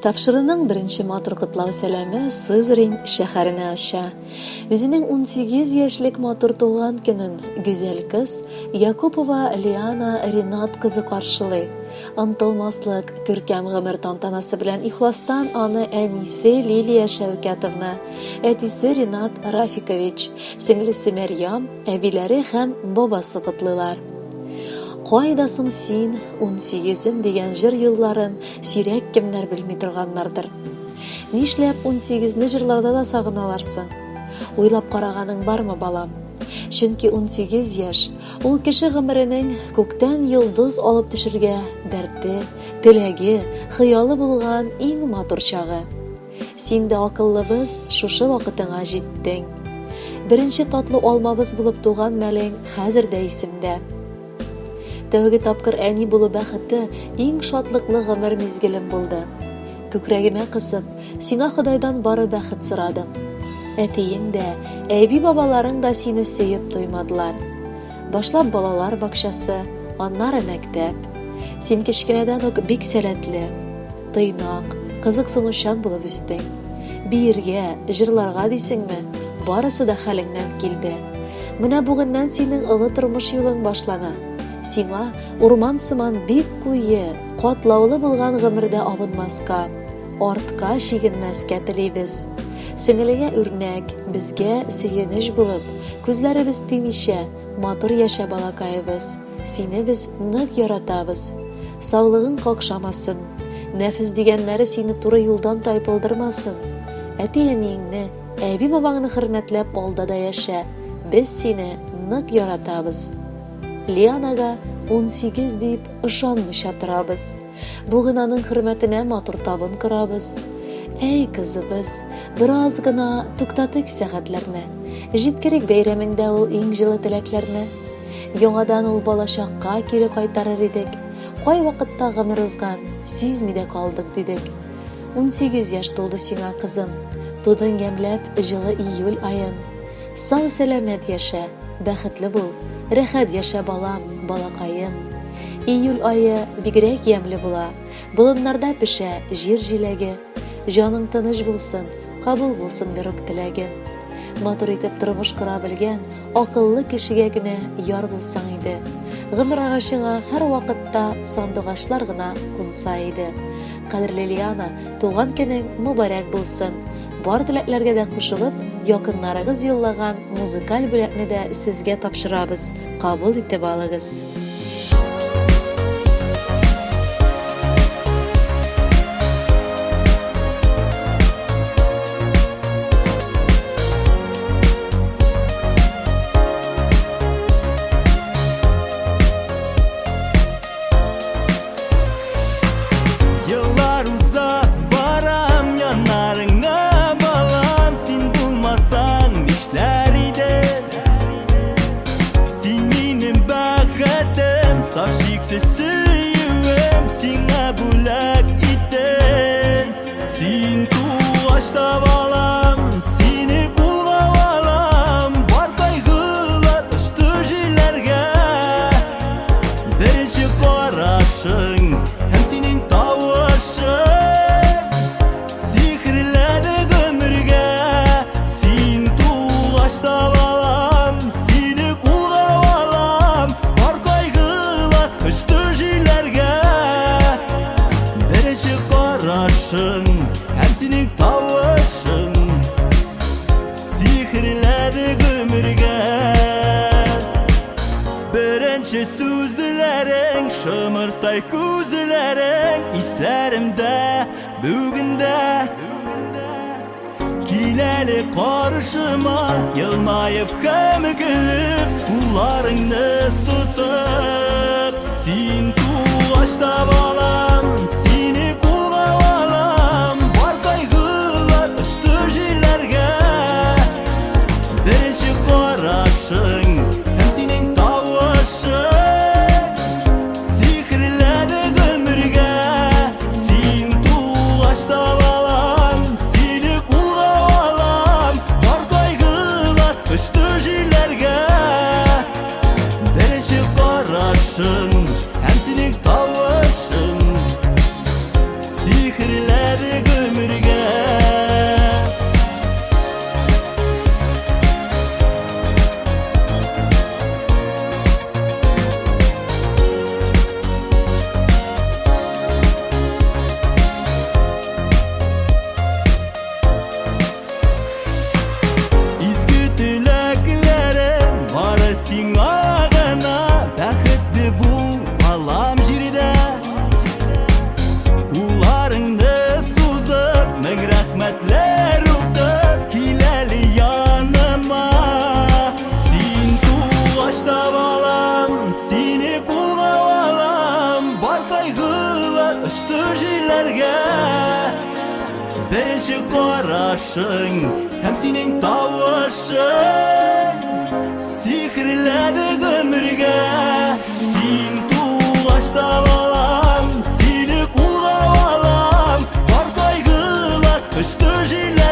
Тапшырының беренче матур котлау сәламе Сызрань шәһәренә аша. Үзенең 18 яшьлек матур туган көнен гүзәл кыз Якупова Лиана Ринат кызы каршылый. Антылмаслык күркәм гомер тантанасы белән ихластан аны әнисе Лилия Шәүкәтовна, әтисе Ринат Рафикович, сеңлесе Мәрьям, әбиләре һәм бабасы котлыйлар. Кайдасың син, 18-ем дигән җыр юлларын сирәк кемнәр белми торганнардыр. Нишләп 18-не җырларда да сагыналарсың? Уйлап караганың бармы, балам? Чөнки 18 яшь ул кеше гомеренең күктән йолдыз алып төшергә дәрте, теләге, хыялы булган иң матур чагы. Син дә акыллыбыз шушы вакытыңа җиттең. Беренче татлы алмабыз булып туган мәлең хәзер дә исемдә. Тәүге тапкыр әни булу бәхете иң шатлыклы гомер мизгелем булды. Күкрәгемә кысып, сиңа Ходайдан бары бәхет сорадым. Әтиең дә, әби бабаларың да сине сөеп туймадылар. Башлап балалар бакчасы, аннары мәктәп. Син кечкенәдән үк бик сәләтле, тыйнак, кызыксынучан булып үстең. Биергә, җырларга дисеңме, барысы да хәлеңнән килде. Менә бүгеннән синең олы тормыш юлың башлана. Сиңа урман сыман бик куе, катлаулы булган гомердә абынмаска, артка чигенмәскә телибез. Сеңелегә үрнәк, безгә сөенеч булып, күзләребез тимичә, матур яшә балакайыбыз. Сине без нык яратабыз. Саулыгың какшамасын, нәфес дигәннәре сине туры юлдан тайпылдырмасын. Әти-әниеңне, әби-бабаңны хөрмәтләп алда да яшә. Без сине нык яратабыз. Лианага 18 дип ышанмыйча торабыз. Бүген аның хөрмәтенә матур табын корабыз. Әй кызыбыз, бераз гына туктатыйк сәгатьләрне. Җиткерик бәйрәмеңдә ул иң җылы теләкләрне. Яңадан ул балачакка кире кайтарыр идек. Кай вакытта гомер узган, сизми дә калдык дидек. 18 яшь тулды сиңа кызым. Тудың ямьләп җылы июль айын. Сау сәламәт яшә, бәхетле бул. Рәхәт яшә балам, балакаем. Июль айы бигрәк ямьле була. Болыннарда пешә җир җиләге. Җаның тыныч булсын, кабул булсын бер үк теләгем. Матур итеп тормыш кыра белгән, акыллы кешегә генә яр булсаң иде. Гомер агачыңа һәр вакытта сандугачлар гына кунса иде. Кадерле Лиана, туган көнең мөбарәк булсын. Бар теләкләргә дә кушылып, якыннарыгыз юллаган музыкаль бүләкне дә сезгә тапшырабыз. Кабул итеп алыгыз. Yıllar uzak varam yanlarına balam, sin bulmasan işleride. Sin benim bakatem, safşiksiz suyum, sina bulak iten. Sin tuğaçta balam, seni kulga balam, var kaygılar uçtu jilerge. Birinci karışın, hem senin sihirledi ömürge. Sin tuğaçta balam, seni kulga balam, var kaygılar uçtu jilerge. Birinci karışın, hem senin tavışın, sihirledi ömürge. Birinci sözlerin, şımırtay күзләрең исләремдә бүгендә. Киләле каршыма, елмаеп һәм гөлеп, кулларыңны тотып. Син тугачта балам, сине кулга алам, бар кайгылар очты җилләргә. Беренче карашың, һәм синең тавышың, uçtu jilerge. Birinci karışın, hem senin tavışın. sihirledi ömürge. İzgü tileklerim var sina gana, bäxetli bu balam jirde. Kullarыңды suzып, ming rahmatlar uqib, kileli yanıma. Sin tuğaçta balam, seni kulga alam, bar kaygılar uçtu jillerge. Birinci qarashing hem sening tavushing sihirledi ömürge. Sen tuğaçta balam, seni kulga alam, bar kaygılar uçtu jillerge.